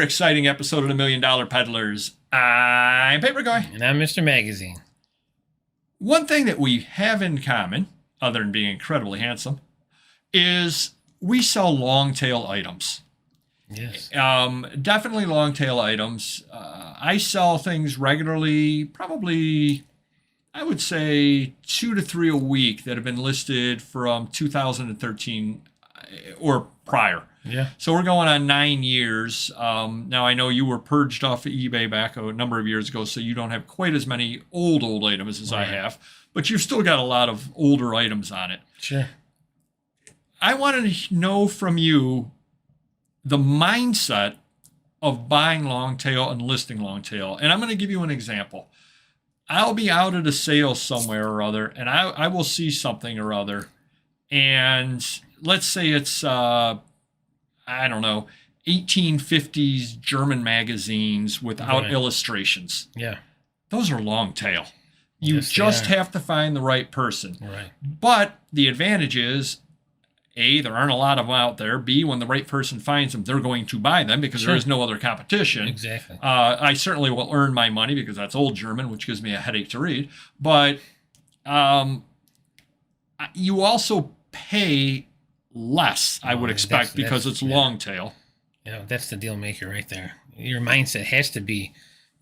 exciting episode of the $1 Million Peddlers. I'm Paper Guy. And I'm Mr. Magazine. One thing that we have in common, other than being incredibly handsome, is we sell long tail items. Yes. Definitely long tail items. I sell things regularly, probably, I would say 2 to 3 a week that have been listed from 2013 or prior. Yeah. So we're going on 9 years. Now I know you were purged off of eBay back a number of years ago, so you don't have quite as many old items as I have, but you've still got a lot of older items on it. Sure. I wanted to know from you the mindset of buying long tail and listing long tail. And I'm going to give you an example. I'll be out at a sale somewhere or other, and I will see something or other. And let's say it's, I don't know, 1850s German magazines without illustrations. Yeah. Those are long tail. You just have to find the right person. Right. But the advantage is, A, there aren't a lot of them out there. B, when the right person finds them, they're going to buy them because there is no other competition. Exactly. I certainly will earn my money because that's old German, which gives me a headache to read. But you also pay less, I would expect, because it's long tail. That's the deal maker right there. Your mindset has to be,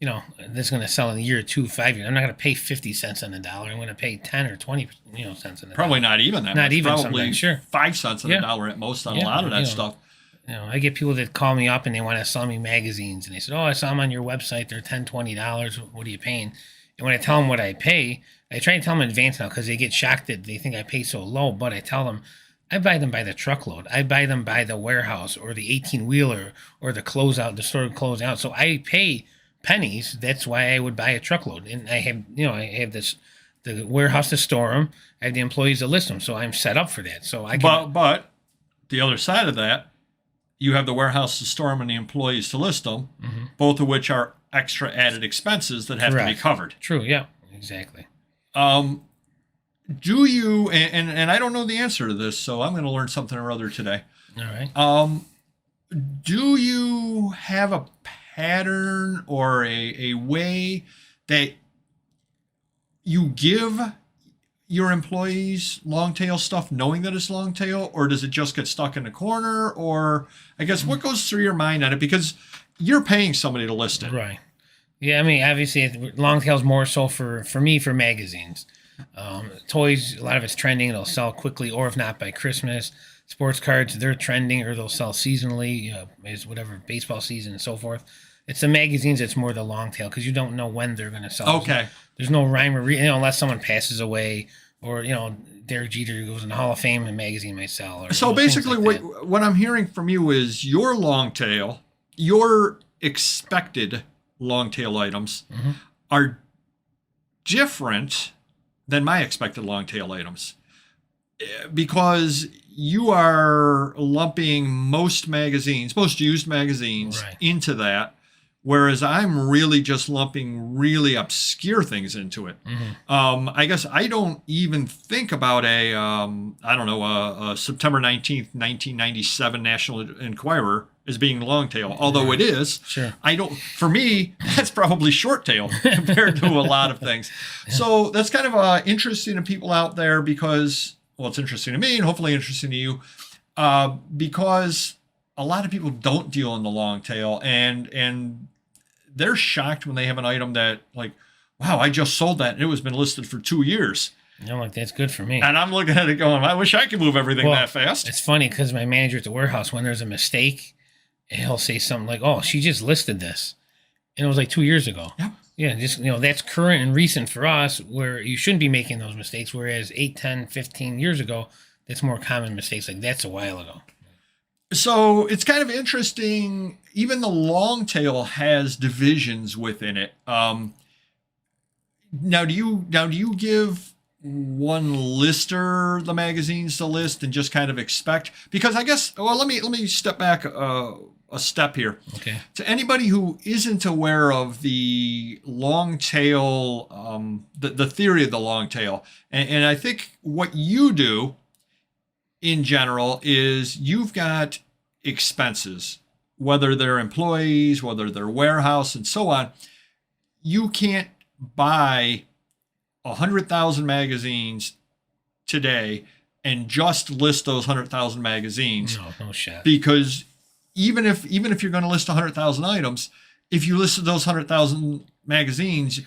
this is going to sell in a year or 2, 5 years. I'm not going to pay 50 cents on the dollar. I'm going to pay 10 or 20, cents on the Probably dollar. not even that Not much. even Probably sure. 5 cents on the dollar at most on a lot of that stuff. I get people that call me up and they want to sell me magazines. And they said, I saw them on your website. They're $10, $20. What are you paying? And when I tell them what I pay, I try to tell them in advance now because they get shocked that they think I pay so low. But I tell them, I buy them by the truckload. I buy them by the warehouse or the 18-wheeler or the closeout, the store closeout. So I pay pennies. That's why I would buy a truckload. And I have, I have the warehouse to store them. I have the employees to list them. So I'm set up for that. So I can, but the other side of that, you have the warehouse to store them and the employees to list them, both of which are extra added expenses that have to be covered. True. Yeah, exactly. Do you, and I don't know the answer to this, so I'm going to learn something or other today. All right. Do you have a pattern or a way that you give your employees long tail stuff knowing that it's long tail, or does it just get stuck in the corner? Or I guess what goes through your mind on it, because you're paying somebody to list it. Right. Yeah. I mean, obviously long tail is more so for me, for magazines. Toys, a lot of it's trending. It'll sell quickly, or if not by Christmas. Sports cards, they're trending, or they'll sell seasonally, is whatever baseball season and so forth. It's the magazines. It's more the long tail because you don't know when they're going to sell. Okay. There's no rhyme or reason, unless someone passes away, or Derek Jeter goes in the Hall of Fame, and magazine might sell. Or, so basically, what I'm hearing from you is your long tail, your expected long tail items are different than my expected long tail items, because you are lumping most used magazines into that, whereas I'm really just lumping really obscure things into it. I guess I don't even think about a September 19th, 1997 National Enquirer as being long tail, although it is. Sure. For me, that's probably short tail compared to a lot of things. So that's kind of interesting to people out there because, well, it's interesting to me and hopefully interesting to you, because a lot of people don't deal in the long tail, and they're shocked when they have an item that, like, wow, I just sold that and it was been listed for 2 years. That's good for me. And I'm looking at it going, I wish I could move everything that fast. It's funny because my manager at the warehouse, when there's a mistake, he'll say something like, "Oh, she just listed this," and it was like 2 years ago. Yeah, just that's current and recent for us, where you shouldn't be making those mistakes. Whereas 8, 10, 15 years ago, that's more common mistakes. Like that's a while ago. So it's kind of interesting. Even the long tail has divisions within it. Now, do you give one lister the magazines to list and just kind of expect? Because I guess, well, let me step back a step here. Okay. To anybody who isn't aware of the long tail, the theory of the long tail, and I think what you do in general is you've got expenses whether they're employees, whether they're warehouse, and so on. You can't buy 100,000 magazines today and just list those 100,000 magazines. No shit. Because even if you're going to list 100,000 items, if you listed those 100,000 magazines,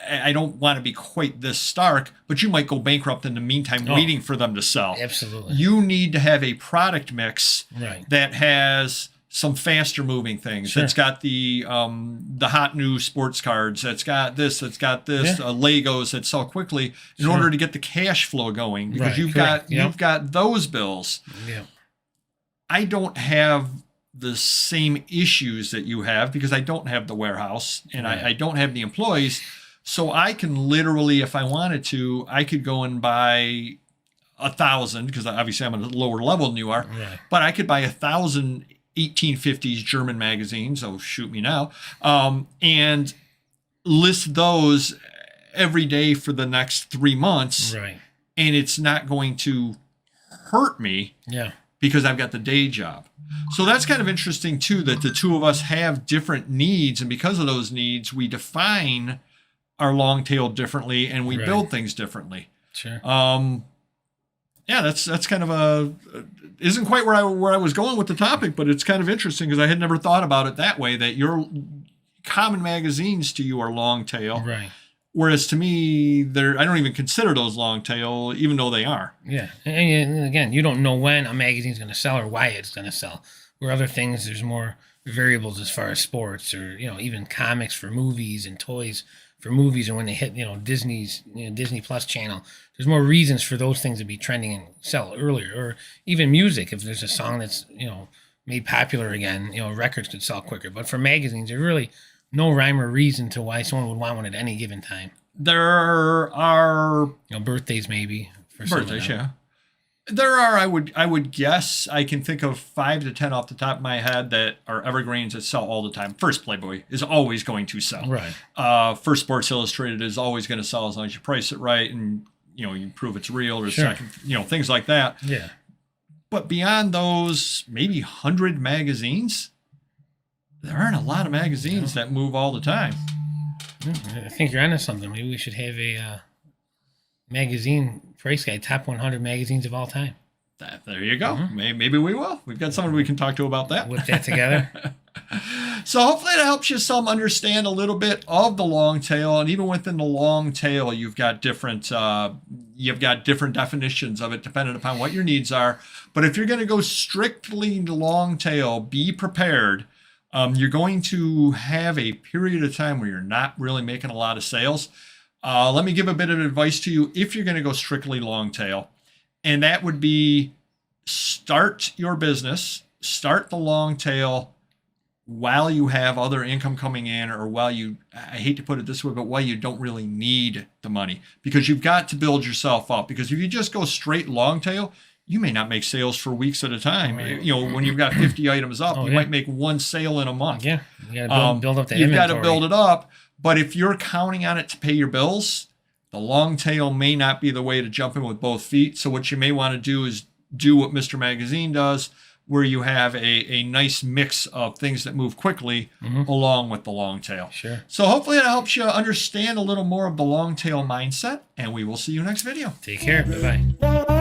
I don't want to be quite this stark, but you might go bankrupt in the meantime, waiting for them to sell. Absolutely. You need to have a product mix Right. that has some faster moving things. Sure. That's got the hot new sports cards. That's got this. Legos that sell quickly in order to get the cash flow going, because you've got those bills. Yeah. I don't have the same issues that you have because I don't have the warehouse and I don't have the employees. So I can literally, if I wanted to, I could go and buy 1,000, because obviously I'm at a lower level than you are, but I could buy 1,000 1850s German magazines. Oh, shoot me now. And list those every day for the next 3 months. Right. And it's not going to hurt me. Yeah. Because I've got the day job. So that's kind of interesting too, that the two of us have different needs, and because of those needs, we define our long tail differently and we build things differently. Sure. Yeah, that's kind of isn't quite where I was going with the topic, but it's kind of interesting because I had never thought about it that way, that your common magazines to you are long tail. Right. Whereas to me, I don't even consider those long tail, even though they are. Yeah. And again, you don't know when a magazine's going to sell or why it's going to sell. Where other things, there's more variables as far as sports, or, even comics for movies and toys for movies, or when they hit, Disney's, Disney Plus channel. There's more reasons for those things to be trending and sell earlier. Or even music, if there's a song that's, made popular again, records could sell quicker. But for magazines, there's really no rhyme or reason to why someone would want one at any given time. There are birthdays, maybe. For birthdays, yeah. There are, I would guess, I can think of 5 to 10 off the top of my head that are evergreens that sell all the time. First Playboy is always going to sell. Right. First Sports Illustrated is always going to sell as long as you price it right and you prove it's real, or second, things like that. Yeah. But beyond those, maybe 100 magazines, there aren't a lot of magazines that move all the time. I think you're onto something. Maybe we should have a magazine price guide, top 100 magazines of all time. There you go. Maybe we will. We've got someone we can talk to about that. Whip that together. So hopefully that helps you some understand a little bit of the long tail, and even within the long tail, you've got different definitions of it depending upon what your needs are. But if you're going to go strictly long tail, be prepared. You're going to have a period of time where you're not really making a lot of sales. Let me give a bit of advice to you if you're going to go strictly long tail. And that would be, start your business, start the long tail while you have other income coming in, or while I hate to put it this way, but while you don't really need the money, because you've got to build yourself up. Because if you just go straight long tail, you may not make sales for weeks at a time. Right. When you've got 50 items up, you might make one sale in a month. Yeah, you got to build up the You've inventory. got to build it up. But if you're counting on it to pay your bills, the long tail may not be the way to jump in with both feet. So what you may want to do is do what Mr. Magazine does, where you have a nice mix of things that move quickly along with the long tail. Sure. So hopefully that helps you understand a little more of the long tail mindset, and we will see you next video. Take care. Bye-bye.